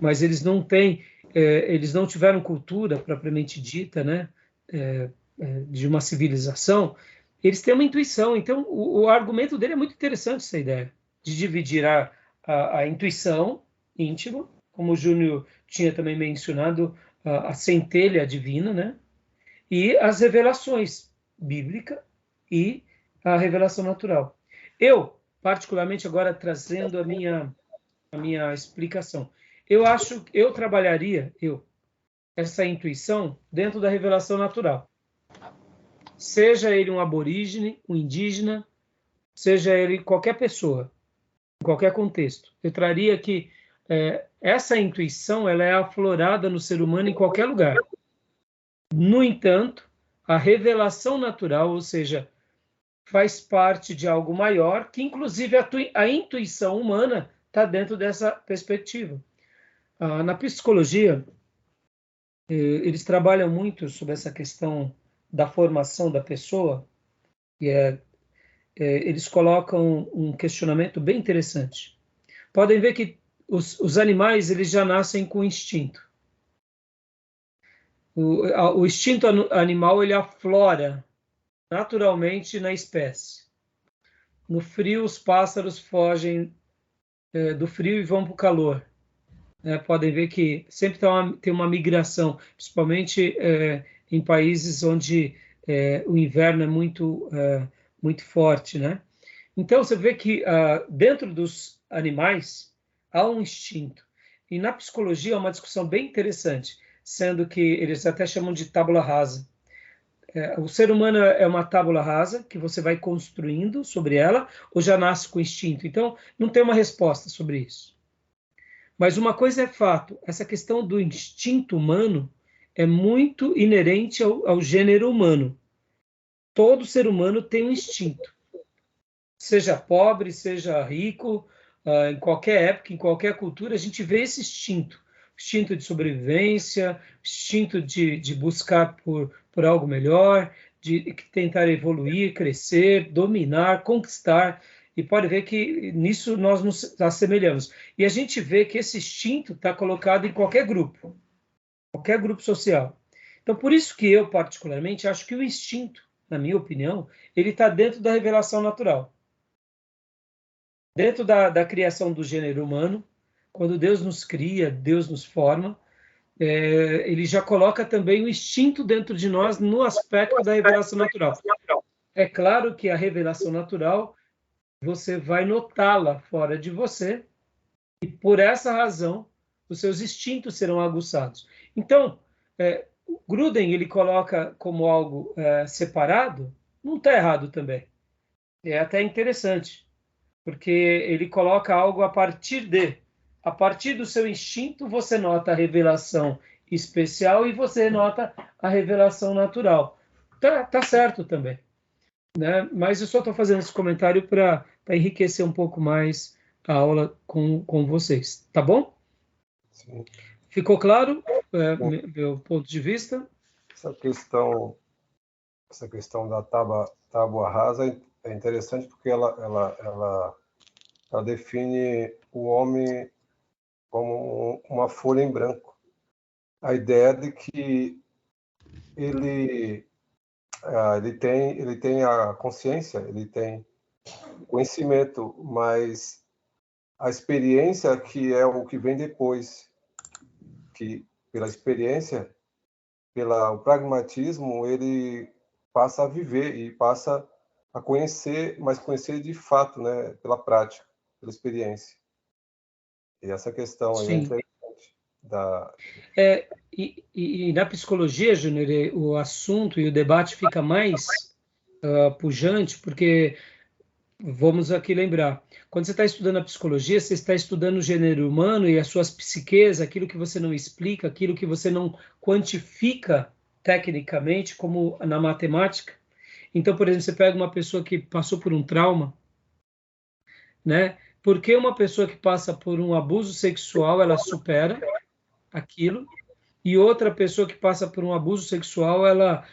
A: mas eles não têm, eles não tiveram cultura propriamente dita, né, de uma civilização. Eles têm uma intuição. Então, o argumento dele é muito interessante, essa ideia de dividir a intuição íntima, como o Júnior tinha também mencionado, a centelha divina, né? E as revelações bíblica e a revelação natural. Eu, particularmente, agora trazendo a minha explicação, eu trabalharia essa intuição dentro da revelação natural. Seja ele um aborígene, um indígena, seja ele qualquer pessoa, em qualquer contexto. Eu traria que essa intuição ela é aflorada no ser humano em qualquer lugar. No entanto, a revelação natural, ou seja, faz parte de algo maior, que inclusive a intuição humana está dentro dessa perspectiva. Na psicologia, eles trabalham muito sobre essa questão da formação da pessoa, e eles colocam um questionamento bem interessante. Podem ver que os animais eles já nascem com instinto. O instinto animal ele aflora naturalmente na espécie. No frio, os pássaros fogem do frio e vão para o calor. Podem ver que sempre tem uma migração, principalmente em países onde o inverno é muito forte, né? Então, você vê que dentro dos animais há um instinto. E na psicologia é uma discussão bem interessante, sendo que eles até chamam de tábula rasa. O ser humano é uma tábula rasa que você vai construindo sobre ela, ou já nasce com instinto. Então, não tem uma resposta sobre isso. Mas uma coisa é fato, essa questão do instinto humano é muito inerente ao gênero humano. Todo ser humano tem um instinto. Seja pobre, seja rico, em qualquer época, em qualquer cultura, a gente vê esse instinto. Instinto de sobrevivência, instinto de buscar por algo melhor, de tentar evoluir, crescer, dominar, conquistar. E pode ver que nisso nós nos assemelhamos. E a gente vê que esse instinto está colocado em qualquer grupo social. Então, por isso que eu, particularmente, acho que o instinto, na minha opinião, ele está dentro da revelação natural. Dentro da criação do gênero humano, quando Deus nos cria, Deus nos forma, ele já coloca também o instinto dentro de nós no aspecto da revelação natural. É claro que a revelação natural, você vai notá-la fora de você, e por essa razão, os seus instintos serão aguçados. Então, o Gruden, ele coloca como algo separado, não está errado também. É até interessante, porque ele coloca algo a partir do seu instinto, você nota a revelação especial e você nota a revelação natural. Tá certo também. Né? Mas eu só estou fazendo esse comentário para enriquecer um pouco mais a aula com vocês, tá bom?
B: Sim.
A: Ficou claro meu ponto de vista?
B: Essa questão da tábua rasa é interessante porque ela define o homem como uma folha em branco. A ideia de que ele tem a consciência, ele tem conhecimento, mas a experiência que é o que vem depois, que pela experiência, pelo pragmatismo, ele passa a viver e passa a conhecer, mas conhecer de fato, né, pela prática, pela experiência. E essa questão aí é interessante.
A: E na psicologia, Júnior, o assunto e o debate fica mais pujante, porque, vamos aqui lembrar, quando você está estudando a psicologia, você está estudando o gênero humano e as suas psiques, aquilo que você não explica, aquilo que você não quantifica tecnicamente, como na matemática. Então, por exemplo, você pega uma pessoa que passou por um trauma, né? Por que uma pessoa que passa por um abuso sexual, ela supera aquilo, e outra pessoa que passa por um abuso sexual, ela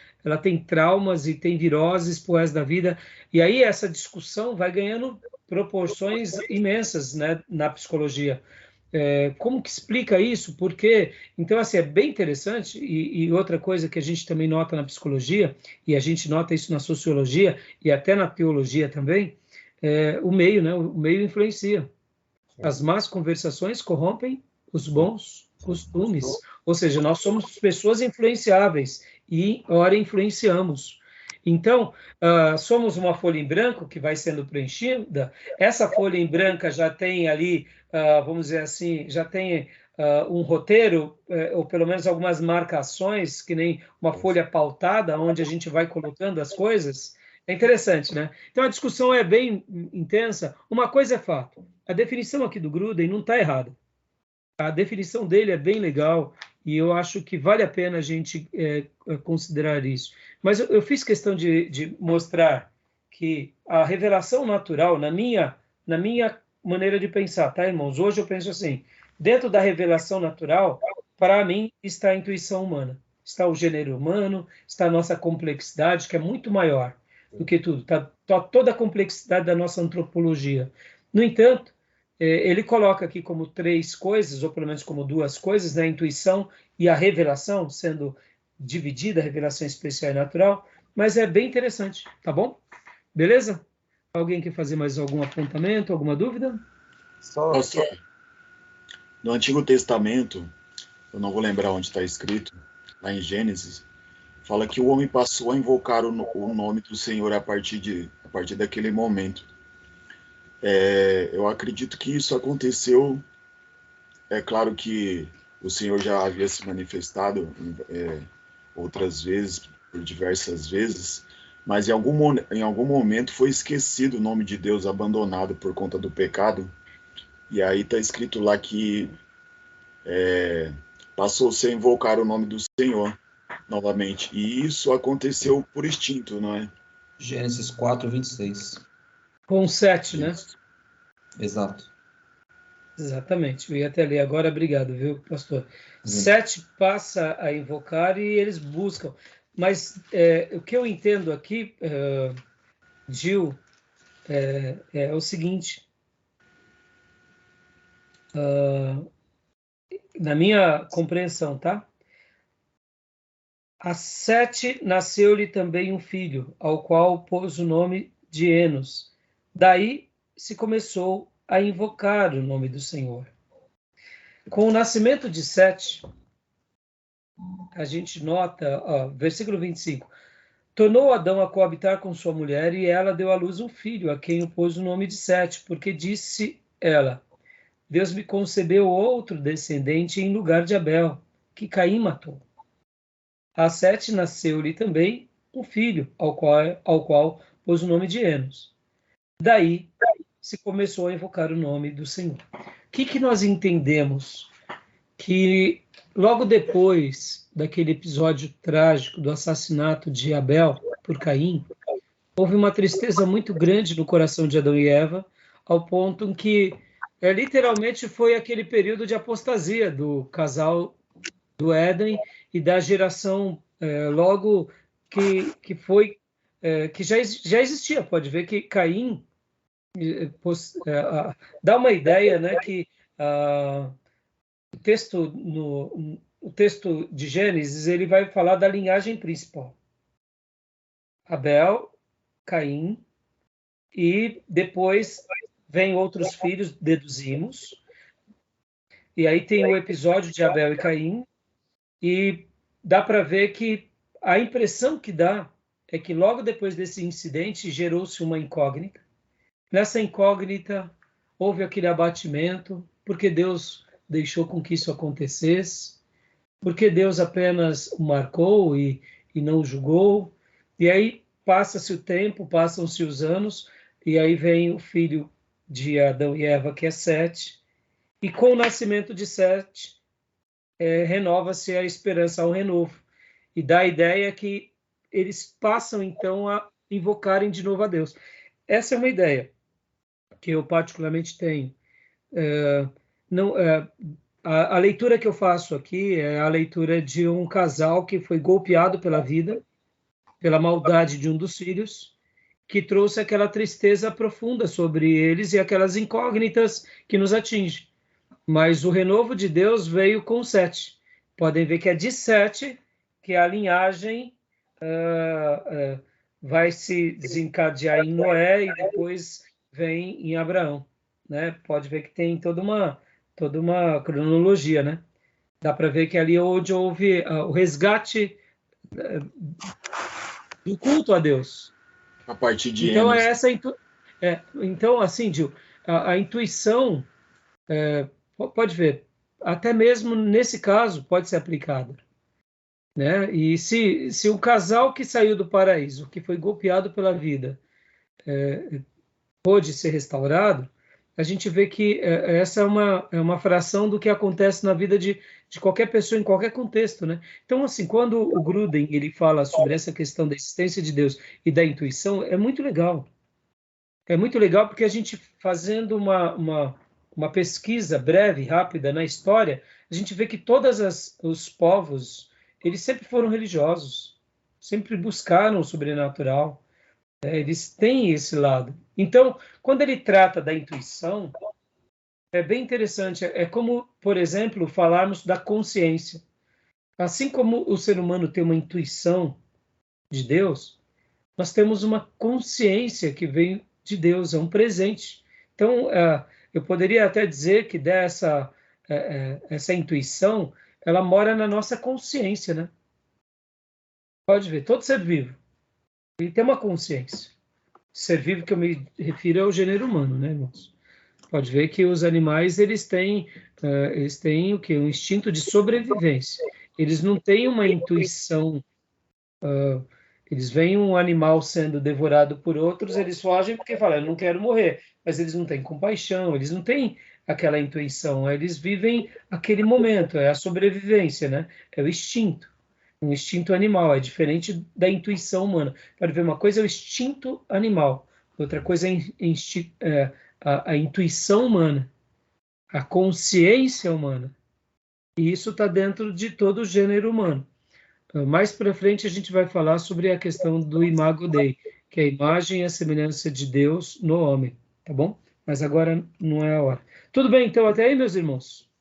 A: tem traumas e tem viroses pro resto da vida, e aí essa discussão vai ganhando proporções imensas, né, na psicologia. Como que explica isso? Porque, então, assim, é bem interessante, e outra coisa que a gente também nota na psicologia, e a gente nota isso na sociologia, e até na teologia também, o meio, né, o meio influencia. As más conversações corrompem os bons costumes, ou seja, nós somos pessoas influenciáveis e, ora, influenciamos. Então, somos uma folha em branco que vai sendo preenchida, essa folha em branca já tem ali, vamos dizer assim, já tem um roteiro, ou pelo menos algumas marcações, que nem uma folha pautada, onde a gente vai colocando as coisas. É interessante, né? Então, a discussão é bem intensa. Uma coisa é fato, a definição aqui do Gruden não está errada. A definição dele é bem legal e eu acho que vale a pena a gente considerar isso. Mas eu fiz questão de mostrar que a revelação natural, na minha maneira de pensar, tá, irmãos? Hoje eu penso assim, dentro da revelação natural, para mim, está a intuição humana. Está o gênero humano, está a nossa complexidade, que é muito maior do que tudo. Está toda a complexidade da nossa antropologia. No entanto, ele coloca aqui como 3 coisas, ou pelo menos como 2 coisas, né? A intuição e a revelação, sendo dividida, a revelação especial e natural, mas é bem interessante, tá bom? Beleza? Alguém quer fazer mais algum apontamento, alguma dúvida?
D: Pastor, no Antigo Testamento, eu não vou lembrar onde está escrito, lá em Gênesis, fala que o homem passou a invocar o nome do Senhor a partir daquele momento. Eu acredito que isso aconteceu. É claro que o Senhor já havia se manifestado outras vezes, por diversas vezes, mas em algum momento foi esquecido o nome de Deus, abandonado por conta do pecado. E aí está escrito lá que passou-se a invocar o nome do Senhor novamente. E isso aconteceu por instinto, não é?
C: Gênesis 4, 26.
A: Com 7, né?
C: Exato.
A: Exatamente. Eu ia até ler agora, obrigado, viu, pastor? 7 passa a invocar e eles buscam. Mas o que eu entendo aqui, Gil, é o seguinte. Na minha compreensão, tá? A 7 nasceu-lhe também um filho, ao qual pôs o nome de Enos. Daí se começou a invocar o nome do Senhor. Com o nascimento de 7, a gente nota, versículo 25, tornou Adão a coabitar com sua mulher e ela deu à luz um filho, a quem o pôs o nome de 7, porque disse ela, Deus me concebeu outro descendente em lugar de Abel, que Caim matou. A 7 nasceu-lhe também um filho, ao qual pôs o nome de Enos. Daí se começou a invocar o nome do Senhor. O que nós entendemos? Que logo depois daquele episódio trágico do assassinato de Abel por Caim, houve uma tristeza muito grande no coração de Adão e Eva, ao ponto em que literalmente foi aquele período de apostasia do casal do Éden e da geração logo que foi que já existia. Pode ver que Caim dá uma ideia, né, que o texto de Gênesis ele vai falar da linhagem principal. Abel, Caim, e depois vem outros filhos, deduzimos. E aí tem o episódio de Abel e Caim, e dá para ver que a impressão que dá é que logo depois desse incidente gerou-se uma incógnita. Nessa incógnita houve aquele abatimento, porque Deus deixou com que isso acontecesse, porque Deus apenas o marcou e não o julgou. E aí passa-se o tempo, passam-se os anos, e aí vem o filho de Adão e Eva, que é Sete, e com o nascimento de Sete, renova-se a esperança ao renovo, e dá a ideia que eles passam, então, a invocarem de novo a Deus. Essa é uma ideia que eu particularmente tenho. A leitura que eu faço aqui é a leitura de um casal que foi golpeado pela vida, pela maldade de um dos filhos, que trouxe aquela tristeza profunda sobre eles e aquelas incógnitas que nos atingem. Mas o renovo de Deus veio com Sete. Podem ver que é de Sete que a linhagem vai se desencadear em Noé e depois vem em Abraão, né? Pode ver que tem toda uma cronologia, né? Dá para ver que ali onde houve o resgate do culto a Deus.
D: A partir de
A: então
D: Enos.
A: Então, assim, Gil, a intuição pode ver, até mesmo nesse caso pode ser aplicada, né? E se o casal que saiu do paraíso, que foi golpeado pela vida, pôde ser restaurado, a gente vê que essa é uma fração do que acontece na vida de qualquer pessoa, em qualquer contexto, né? Então, assim, quando o Gruden ele fala sobre essa questão da existência de Deus e da intuição, é muito legal. É muito legal porque a gente, fazendo uma pesquisa breve, rápida na história, a gente vê que todos os povos, eles sempre foram religiosos, sempre buscaram o sobrenatural. Eles têm esse lado. Então, quando ele trata da intuição, é bem interessante. É como, por exemplo, falarmos da consciência. Assim como o ser humano tem uma intuição de Deus, nós temos uma consciência que vem de Deus, é um presente. Então, eu poderia até dizer que essa intuição, ela mora na nossa consciência, né? Pode ver, todo ser vivo, ele tem uma consciência. Ser vivo que eu me refiro é o gênero humano, né, irmãos? Pode ver que os animais, eles têm o quê? Um instinto de sobrevivência. Eles não têm uma intuição. Eles veem um animal sendo devorado por outros, eles fogem porque falam, eu não quero morrer. Mas eles não têm compaixão, eles não têm aquela intuição. Eles vivem aquele momento, é a sobrevivência, né? É o instinto. Um instinto animal, é diferente da intuição humana. Pode ver, uma coisa é o instinto animal, outra coisa é a intuição humana, a consciência humana. E isso está dentro de todo o gênero humano. Mais para frente a gente vai falar sobre a questão do imago Dei, que é a imagem e a semelhança de Deus no homem, tá bom? Mas agora não é a hora. Tudo bem, então, até aí, meus irmãos?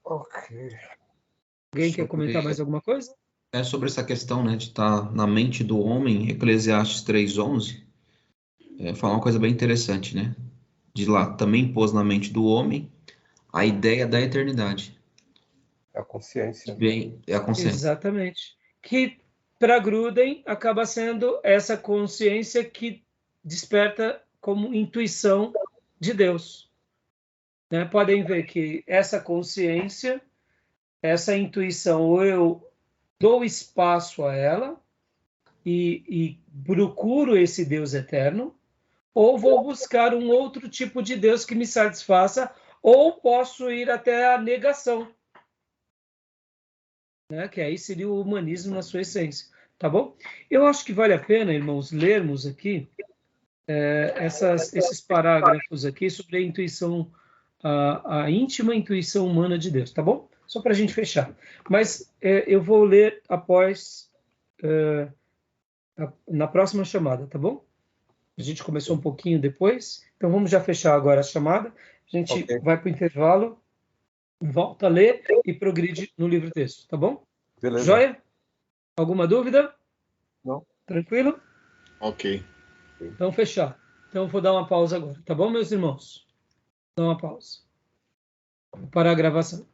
B: Ok.
A: Alguém quer comentar mais alguma coisa?
C: Sobre essa questão, né, de estar na mente do homem, Eclesiastes 3:11, fala uma coisa bem interessante, né? De lá, também pôs na mente do homem a ideia da eternidade.
B: É a consciência.
C: É a consciência.
A: Exatamente. Que, para Gruden, acaba sendo essa consciência que desperta como intuição de Deus. Né? Podem ver que essa consciência, essa intuição, ou eu dou espaço a ela e procuro esse Deus eterno, ou vou buscar um outro tipo de Deus que me satisfaça, ou posso ir até a negação, né? Que aí seria o humanismo na sua essência, tá bom? Eu acho que vale a pena, irmãos, lermos aqui esses parágrafos aqui sobre a intuição a íntima intuição humana de Deus, tá bom? Só para a gente fechar. Mas eu vou ler após, na próxima chamada, tá bom? A gente começou um pouquinho depois, então vamos já fechar agora a chamada. A gente vai para o intervalo, volta a ler e progride no livro-texto, tá bom?
B: Beleza.
A: Joia? Alguma dúvida?
B: Não.
A: Tranquilo?
D: Ok.
A: Então, fechar. Então, eu vou dar uma pausa agora, tá bom, meus irmãos? Dá uma pausa. Vou parar a gravação.